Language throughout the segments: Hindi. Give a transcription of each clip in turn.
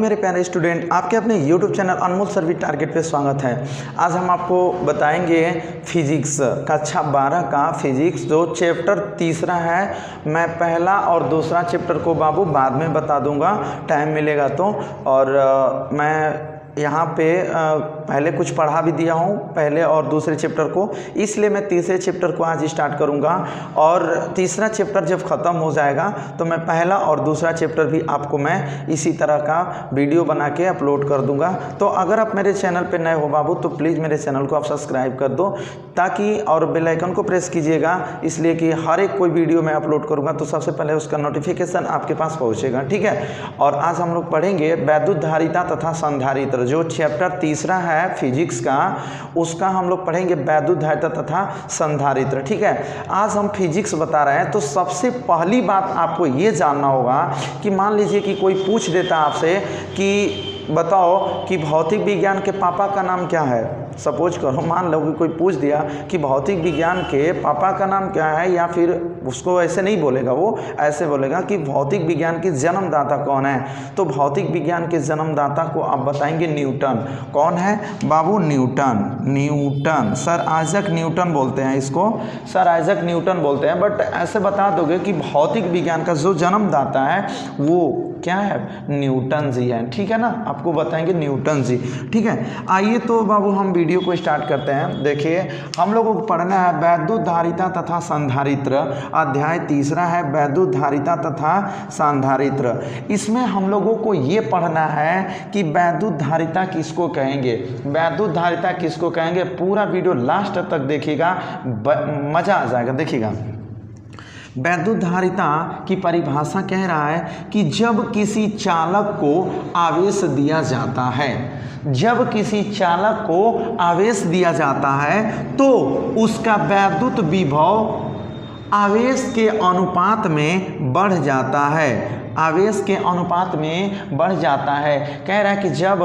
मेरे प्यारे स्टूडेंट, आपके अपने YouTube channel Anmol sir with target पे स्वागत है। आज हम आपको बताएंगे फिजिक्स कक्षा 12 का फिजिक्स जो चैप्टर तीसरा है। मैं पहला और दूसरा चैप्टर को बाबू बाद में बता दूंगा, टाइम मिलेगा तो। और मैं यहाँ पे पहले कुछ पढ़ा भी दिया हूँ, पहले और दूसरे चैप्टर को, इसलिए मैं तीसरे चैप्टर को आज स्टार्ट करूँगा। और तीसरा चैप्टर जब ख़त्म हो जाएगा तो मैं पहला और दूसरा चैप्टर भी आपको मैं इसी तरह का वीडियो बना के अपलोड कर दूँगा। तो अगर आप मेरे चैनल पे नए हो बाबू तो प्लीज़ मेरे चैनल को आप सब्सक्राइब कर दो, ताकि और बेल आइकन को प्रेस कीजिएगा, इसलिए कि हर एक कोई वीडियो मैं अपलोड करूँगा तो सबसे पहले उसका नोटिफिकेशन आपके पास पहुँचेगा, ठीक है। और आज हम लोग पढ़ेंगे वैद्युत धारिता तथा संधारित्र, जो चैप्टर तीसरा है फिजिक्स का, उसका हम लोग पढ़ेंगे वैद्युत धारिता तथा संधारित्र, ठीक है। आज हम फिजिक्स बता रहे हैं तो सबसे पहली बात आपको ये जानना होगा कि मान लीजिए कि कोई पूछ देता आपसे कि बताओ कि भौतिक विज्ञान के पापा का नाम क्या है। सपोज करो, मान लो कि कोई पूछ दिया कि भौतिक विज्ञान के पापा का नाम क्या है, या फिर उसको ऐसे नहीं बोलेगा, वो ऐसे बोलेगा कि भौतिक विज्ञान के जन्मदाता कौन है। तो भौतिक विज्ञान के जन्मदाता को आप बताएंगे न्यूटन। कौन है बाबू? Newton. Newton, sir Isaac Newton बोलते हैं इसको, सर आइजैक न्यूटन बोलते हैं। बट ऐसे बता दोगे कि भौतिक विज्ञान का जो जन्मदाता है वो क्या है? न्यूटन जी है, ठीक है ना। आपको बताएंगे न्यूटन जी, ठीक है। आइए तो बाबू हम वीडियो को स्टार्ट करते हैं। देखिए, हम लोगों को पढ़ना है वैद्युत धारिता तथा संधारित्र। अध्याय तीसरा है वैद्युत धारिता तथा संधारित्र। इसमें हम लोगों को ये पढ़ना है कि वैद्युत धारिता किसको कहेंगे, वैद्युत धारिता किसको कहेंगे। पूरा वीडियो लास्ट तक देखिएगा, मजा आ जाएगा। देखिएगा, वैद्युत धारिता की परिभाषा कह रहा है कि जब किसी चालक को आवेश दिया जाता है, जब किसी चालक को आवेश दिया जाता है तो उसका वैद्युत विभव आवेश के अनुपात में बढ़ जाता है, आवेश के अनुपात में बढ़ जाता है। कह रहा है कि जब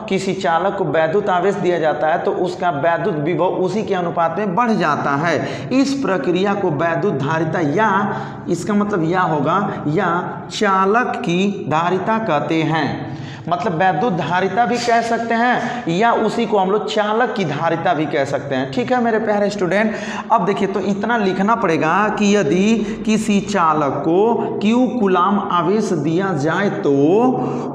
किसी चालक को वैद्युत आवेश दिया जाता है तो उसका वैद्युत विभव उसी के अनुपात में बढ़ जाता है। इस प्रक्रिया को वैद्युत धारिता, या इसका मतलब या होगा, या चालक की धारिता कहते हैं। मतलब वैद्युत धारिता भी कह सकते हैं, या उसी को हम लोग चालक की धारिता भी कह सकते हैं, ठीक है मेरे प्यारे स्टूडेंट। अब देखिए, तो इतना लिखना पड़ेगा कि यदि किसी चालक को Q कूलाम आवेश दिया जाए तो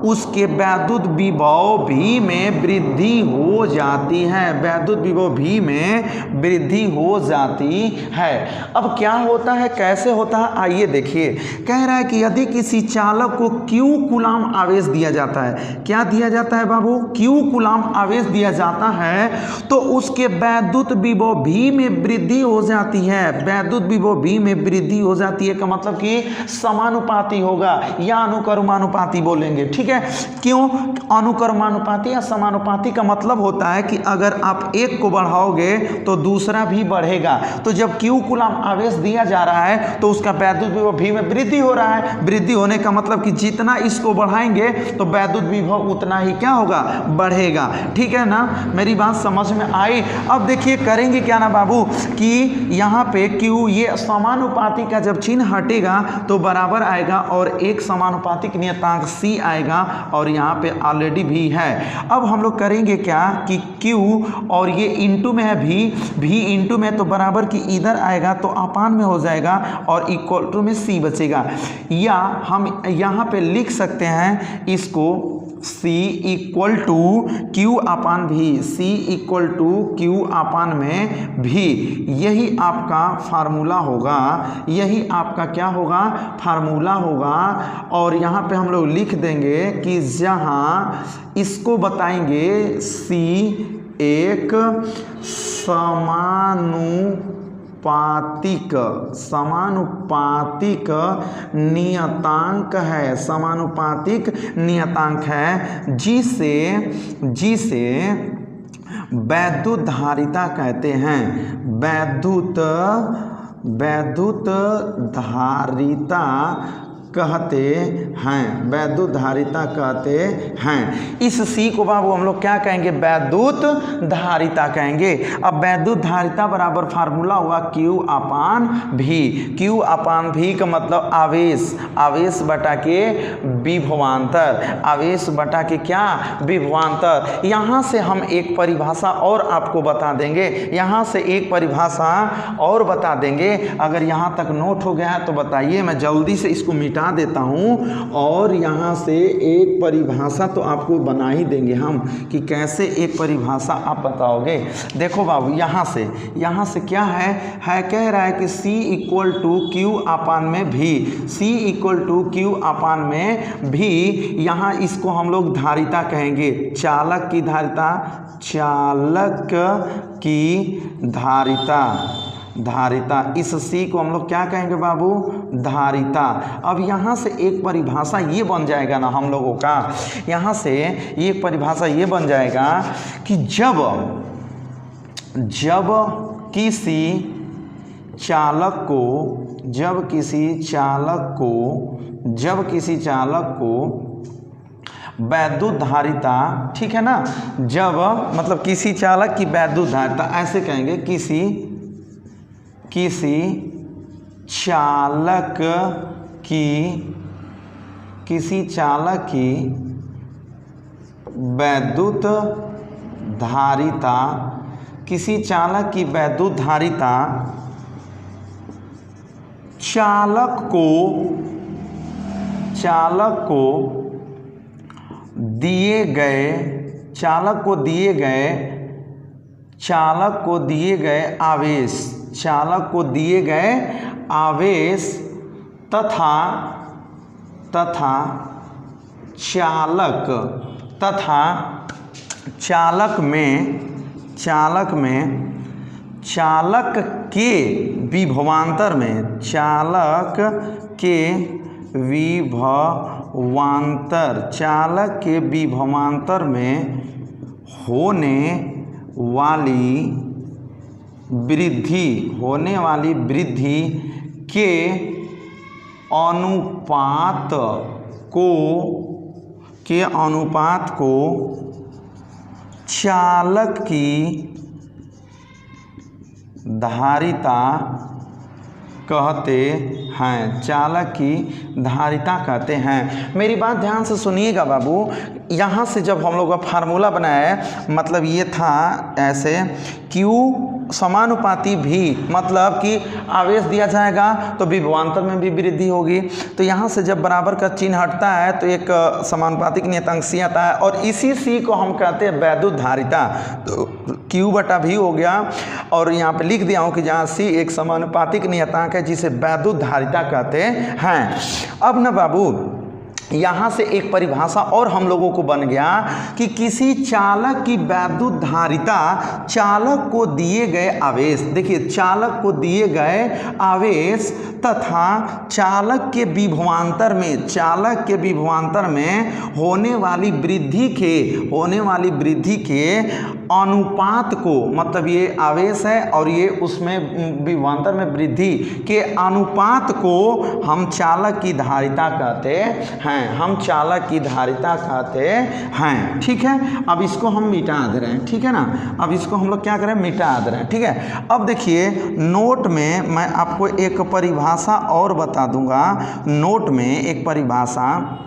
उसके वैद्युत विभव V में वृद्धि हो जाती है, वैद्युत विभव V में वृद्धि हो जाती है। अब क्या होता है, कैसे होता है, आइए देखिए। कह रहा है कि यदि किसी चालक को Q कूलाम आवेश दिया जाता है, क्या दिया जाता है बाबू? Q कूलाम आवेश दिया जाता है तो उसके वैद्युत विभव V में वृद्धि हो जाती है, वैद्युत विभव V में वृद्धि हो जाती है का मतलब कि समानुपाती होगा, या अनुक्रमानुपाती बोलेंगे, ठीक है। क्यों अनुक्रमानुपाती या समानुपाती का मतलब होता है कि अगर आप एक को बढ़ाओगे तो दूसरा भी बढ़ेगा। तो जब Q कूलाम आवेश दिया जा रहा है तो उसका वैद्युत विभव V में वृद्धि हो रहा है। वृद्धि होने का मतलब कि जितना इसको बढ़ाएंगे तो वैद्युत विभव उतना ही क्या होगा? बढ़ेगा, ठीक है ना। मेरी बात समझ में आई। अब देखिए करेंगे क्या ना बाबू कि यहाँ पे Q, ये समानुपाती का जब चिन्ह हटेगा तो बराबर आएगा, और एक समानुपातिक नियतांक C आएगा, और यहाँ पे ऑलरेडी भी है। अब हम लोग करेंगे क्या कि Q और ये इंटू में है V इंटू में, तो बराबर की इधर आएगा तो अपान में हो जाएगा, और इक्वल टू में C बचेगा। या हम यहाँ पे लिख सकते हैं इसको C equal to Q upon V, C equal to Q upon में V। यही आपका फार्मूला होगा, यही आपका क्या होगा? फार्मूला होगा। और यहाँ पे हम लोग लिख देंगे कि जहाँ इसको बताएंगे C एक समानुपातिक नियतांक है, समानुपातिक नियतांक है, जिसे वैद्युत धारिता कहते हैं। वैद्युत धारिता कहते हैं, वैद्युत धारिता कहते हैं। इस सी को बाबू हम लोग क्या कहेंगे, वैद्युत धारिता कहेंगे। अब वैद्युत धारिता बराबर फार्मूला हुआ Q upon V। Q upon V का मतलब आवेश, आवेश बटा के विभवांतर, आवेश बटा के क्या, विभवांतर। यहाँ से हम एक परिभाषा और आपको बता देंगे, यहाँ से एक परिभाषा और बता देंगे। अगर यहाँ तक नोट हो गया है तो बताइए, मैं जल्दी से इसको मिटा देता हूँ और यहाँ से एक परिभाषा तो आपको बना ही देंगे हम कि कैसे एक परिभाषा आप बताओगे। देखो बाबू यहाँ से क्या है कह रहा है कि C equal to Q upon में V, C equal to Q upon में V। यहाँ इसको हम लोग धारिता कहेंगे, चालक की धारिता, चालक की धारिता। इस C को हम लोग क्या कहेंगे बाबू, धारिता। अब यहाँ से एक परिभाषा ये बन जाएगा ना हम लोगों का, यहाँ से एक परिभाषा ये बन जाएगा कि जब किसी चालक को वैद्युत धारिता, ठीक है ना, जब मतलब किसी चालक की वैद्युत धारिता, ऐसे कहेंगे किसी चालक की वैद्युत धारिता, किसी चालक की वैद्युत धारिता चालक को दिए गए आवेश तथा चालक चालक के विभवांतर में होने वाली वृद्धि के अनुपात को चालक की धारिता कहते हैं, चालक की धारिता कहते हैं। मेरी बात ध्यान से सुनिएगा बाबू, यहाँ से जब हम लोग का फार्मूला बनाया है, मतलब ये था ऐसे Q समानुपाती V, मतलब कि आवेश दिया जाएगा तो विभवांतर में भी वृद्धि होगी। तो यहाँ से जब बराबर का चिन्ह हटता है तो एक समानुपातिक नियतांक C आता है और इसी C को हम कहते हैं वैद्युत धारिता। तो Q बटा V हो गया और यहाँ पे लिख दिया हूँ कि जहाँ C एक समानुपातिक नियतांक है जिसे वैद्युत धारिता कहते हैं। अब ना बाबू यहाँ से एक परिभाषा और हम लोगों को बन गया कि किसी चालक की वैद्युत धारिता चालक को दिए गए आवेश, देखिए चालक को दिए गए आवेश तथा चालक के विभवांतर में होने वाली वृद्धि के अनुपात को, मतलब ये आवेश है और ये उसमें विभवांतर में वृद्धि के अनुपात को हम चालक की धारिता कहते हैं, ठीक है। अब इसको हम मिटा दे रहे हैं, ठीक है ना, अब इसको हम लोग क्या करें, मिटा दे रहे हैं, ठीक है। अब देखिए नोट में मैं आपको एक परिभाषा और बता दूंगा, नोट में एक परिभाषा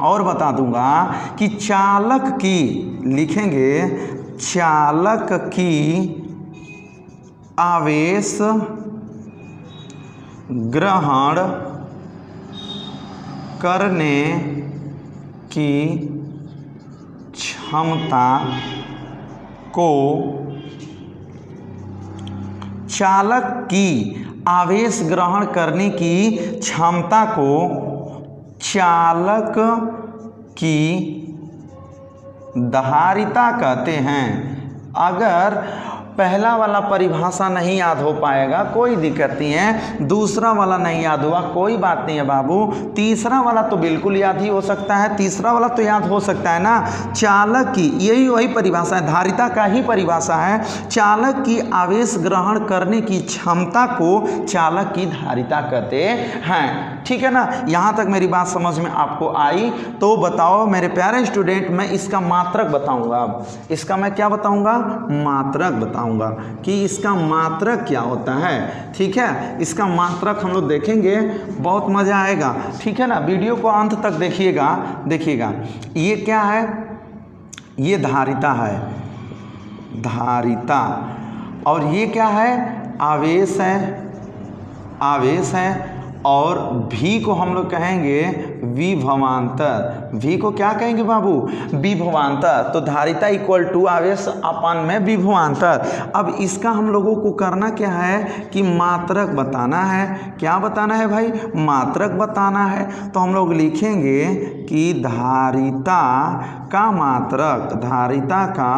और बता दूंगा कि चालक की, लिखेंगे चालक की आवेश ग्रहण करने की क्षमता को, चालक की आवेश ग्रहण करने की क्षमता को चालक की धारिता कहते हैं। अगर पहला वाला परिभाषा नहीं याद हो पाएगा कोई दिक्कत नहीं है, दूसरा वाला नहीं याद हुआ कोई बात नहीं है बाबू, तीसरा वाला तो बिल्कुल याद ही हो सकता है, तीसरा वाला तो याद हो सकता है ना। चालक की, यही वही परिभाषा है, धारिता का ही परिभाषा है, चालक की आवेश ग्रहण करने की क्षमता को चालक की धारिता कहते हैं, ठीक है ना। यहाँ तक मेरी बात समझ में आपको आई? तो बताओ मेरे प्यारे स्टूडेंट, मैं इसका मात्रक बताऊंगा। अब इसका मैं क्या बताऊंगा? मात्रक बताऊंगा कि इसका मात्रक क्या होता है। ठीक है, इसका मात्रक हम लोग देखेंगे, बहुत मजा आएगा। ठीक है ना, वीडियो को अंत तक देखिएगा। देखिएगा ये क्या है? ये धारिता है, धारिता। और ये क्या है? आवेश है, आवेश है। और भी को हम लोग कहेंगे विभवांतर। भी को क्या कहेंगे बाबू? विभवांतर। तो धारिता इक्वल टू आवेश अपन में विभवांतर। अब इसका हम लोगों को करना क्या है कि मात्रक बताना है। क्या बताना है भाई? मात्रक बताना है। तो हम लोग लिखेंगे कि धारिता का मात्रक, धारिता का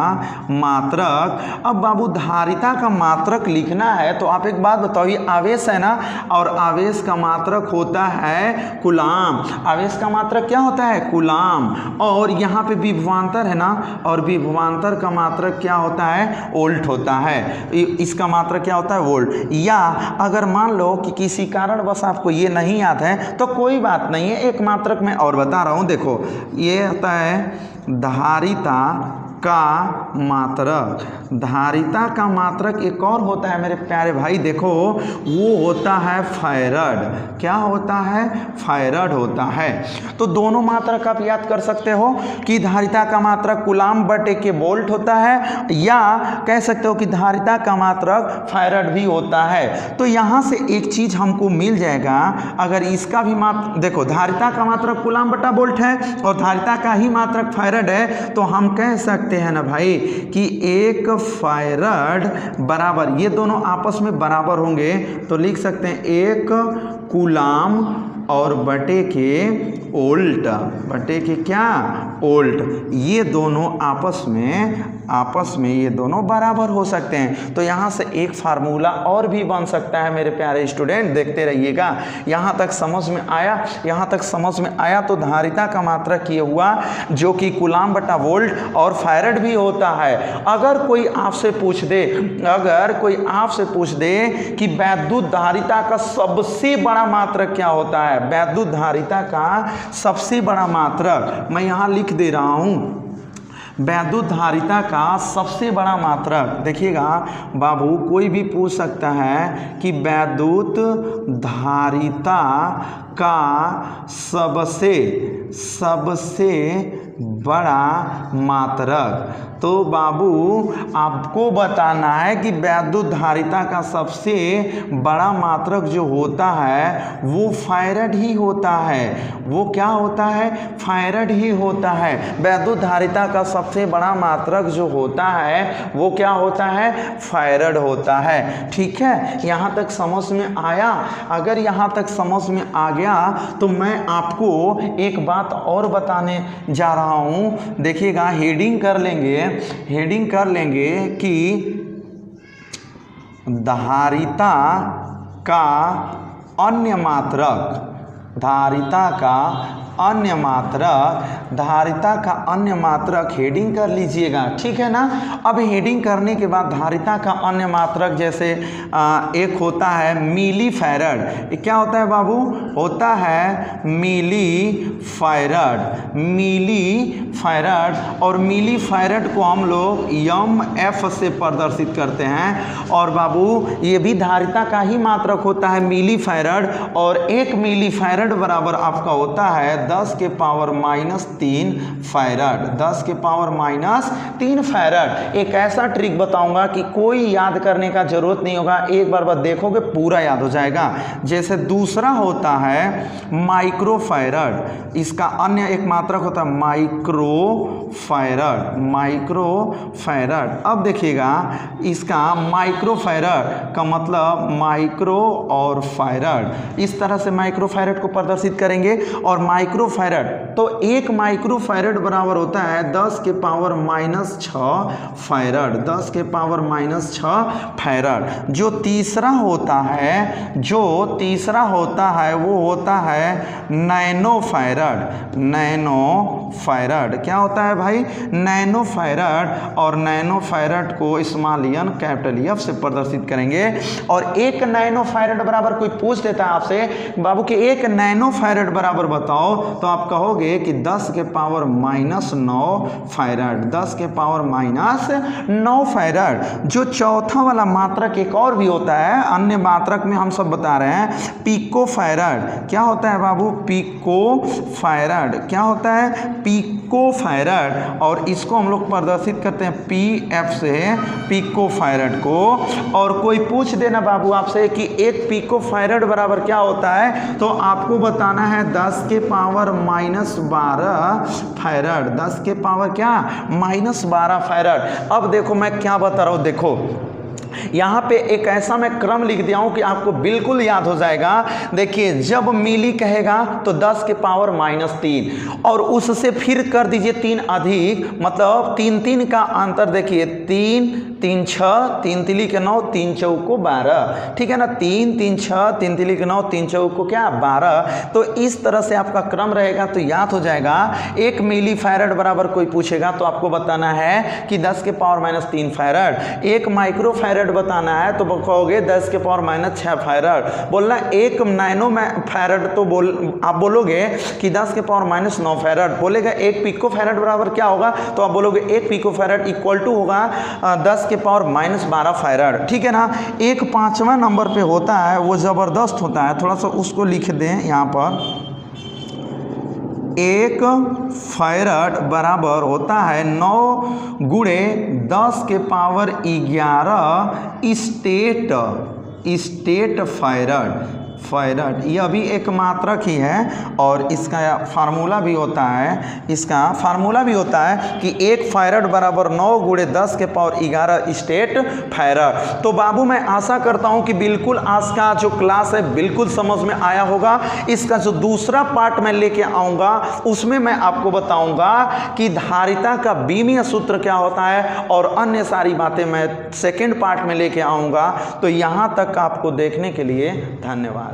मात्रक। अब बाबू धारिता का मात्रक लिखना है तो आप एक बात बताओ, ये आवेश है ना, और आवेश का मात्रक होता है कूलाम। आवेश का मात्रक क्या होता है? कूलाम। और यहाँ पे विभवांतर है ना, और विभवांतर का मात्रक क्या होता है? वोल्ट होता है। इसका मात्रक क्या होता है? वोल्ट। या अगर मान लो कि किसी कारणवश आपको ये नहीं याद है तो कोई बात नहीं है, एक मात्रक मैं और बता रहा हूँ। देखो ये होता है धारिता का मात्रक। धारिता का मात्रक एक और होता है मेरे प्यारे भाई, देखो वो होता है फैरड। क्या होता है? फैरड होता है। तो दोनों मात्रक आप याद कर सकते हो कि धारिता का मात्रक कूलाम बटे के वोल्ट होता है, या कह सकते हो कि धारिता का मात्रक फैरड भी होता है। तो यहाँ से एक चीज हमको मिल जाएगा, अगर इसका भी देखो धारिता का मात्रक कूलाम बटा वोल्ट है और धारिता का ही मात्रक फैरड है, तो हम कह सकते हैं ना भाई कि एक फैरड बराबर, ये दोनों आपस में बराबर होंगे तो लिख सकते हैं एक कूलाम और बटे के वोल्ट, बटे के क्या? वोल्ट। ये दोनों आपस में ये दोनों बराबर हो सकते हैं। तो यहाँ से एक फार्मूला और भी बन सकता है मेरे प्यारे स्टूडेंट, देखते रहिएगा। यहाँ तक समझ में आया? यहाँ तक समझ में आया? तो धारिता का मात्रक ये हुआ जो कि कूलाम बटा वोल्ट और फैरड भी होता है। अगर कोई आपसे पूछ दे, अगर कोई आपसे पूछ दे कि वैद्युत धारिता का सबसे बड़ा मात्रक क्या होता है, वैद्युत धारिता का सबसे बड़ा मात्रक मैं यहाँ लिख दे रहा हूँ। वैद्युत धारिता का सबसे बड़ा मात्रक, देखिएगा बाबू, कोई भी पूछ सकता है कि वैद्युत धारिता का सबसे बड़ा मात्रक। तो बाबू आपको बताना है कि वैद्युत धारिता का सबसे बड़ा मात्रक जो होता है वो फैरड ही होता है। वो क्या होता है? फैरड ही होता है। वैद्युत धारिता का सबसे बड़ा मात्रक जो होता है वो क्या होता है? फैरड होता है। ठीक है, यहाँ तक समझ में आया? अगर यहाँ तक समझ में आ गया तो मैं आपको एक बात और बताने जा रहा हूँ। देखिएगा, हेडिंग कर लेंगे कि धारिता का अन्य मात्रक, धारिता का अन्य मात्रक हेडिंग कर लीजिएगा। ठीक है ना। अब हेडिंग करने के बाद धारिता का अन्य मात्रक, जैसे एक होता है मिली फैरड। क्या होता है बाबू? होता है मिली फैरड। और मिली फैरड को हम लोग MF से प्रदर्शित करते हैं। और बाबू ये भी धारिता का ही मात्रक होता है, मिली फैरड। और 1 मिली फैरड बराबर आपका होता है 10 के पावर -3 फैरड। 10 के पावर -3 फैरड। एक ऐसा ट्रिक बताऊंगा कि कोई याद करने का जरूरत नहीं होगा, एक बार बस देखोगे पूरा याद हो जाएगा। जैसे दूसरा होता है माइक्रो फैरड, इसका अन्य एक मात्रक होता है माइक्रो फैरड। अब देखिएगा, इसका माइक्रो फैरड का मतलब माइक्रो और फैरड, इस तरह से माइक्रो फैरड को प्रदर्शित करेंगे। और माइक्रो फैरड, तो 1 माइक्रो फैरड बराबर होता है 10 के पावर -6 फैरड। 10 के पावर -6 फैरड। जो तीसरा होता है वो होता है नैनो फैरड। क्या होता है भाई? Nano farad. और नैनो फैरड को स्मॉल n कैपिटल F से प्रदर्शित करेंगे। और 1 नैनो फैरड बराबर, कोई पूछ देता है आपसे बाबू कि 1 नैनो फैरड बराबर बताओ, तो आप कहोगे कि 10 के पावर -9 फैरड, 10 के पावर -9 फैरड। जो चौथा वाला मात्रक एक और भी होता है, अन्य मात्रक में हम सब बता रहे हैं, पिको फैरड। क्या होता है बाबू? Pico farad. क्या होता है? Picofarad. और इसको हम लोग प्रदर्शित करते हैं PF से, पिको फैरड को। और कोई पूछ देना बाबू आपसे कि एक पिको फैरड बराबर क्या होता है, तो आपको बताना है 10 के पावर -12 फैरड। 10 के पावर क्या? -12 फैरड। अब देखो मैं क्या बता रहा हूँ, देखो यहाँ पे एक ऐसा मैं क्रम लिख दिया हूँ कि आपको बिल्कुल याद हो जाएगा। देखिए, जब मिली कहेगा तो 10 के पावर -3 और उससे फिर कर दीजिए 3 अधिक, मतलब 3 का अंतर। देखिए 3 3 6, 3 तिली के 9, 3 चौको 12, ठीक है ना। 3 3 6, 3 तिली के 9, 3 चौको क्या? 12। तो इस तरह से आपका क्रम रहेगा तो याद हो जाएगा। 1 मिली फैरड बराबर कोई पूछेगा तो आपको बताना है कि 10 के पावर -3 फैरड। 1 माइक्रो फैरड बताना है तो कहोगे 10 के पावर -6 फैरड। बोलना 1 नैनो फैरड तो आप बोलोगे कि 10 के पावर -9 फैरड। बोलेगा 1 पिको फैरड बराबर क्या होगा, तो आप बोलोगे 1 पिको फैरड इक्वल टू होगा 10 के पावर -12 फैरड, ठीक है ना। एक 5वां नंबर पे होता है, वो ज़बरदस्त होता है, थोड़ा सा उसको लिख दें यहाँ पर। 1 फैरड बराबर होता है 9 गुणे 10 के पावर 11 स्टेट फैरड। यह भी एक मात्रक ही है और इसका फार्मूला भी होता है, कि 1 फैरड बराबर 9 गुणे 10 के पावर 11 स्टेट फैरड। तो बाबू मैं आशा करता हूं कि बिल्कुल आज का जो क्लास है बिल्कुल समझ में आया होगा। इसका जो दूसरा पार्ट मैं लेके आऊँगा उसमें मैं आपको बताऊँगा कि धारिता का बीमीय सूत्र क्या होता है और अन्य सारी बातें मैं सेकेंड पार्ट में लेके आऊँगा। तो यहाँ तक आपको देखने के लिए धन्यवाद।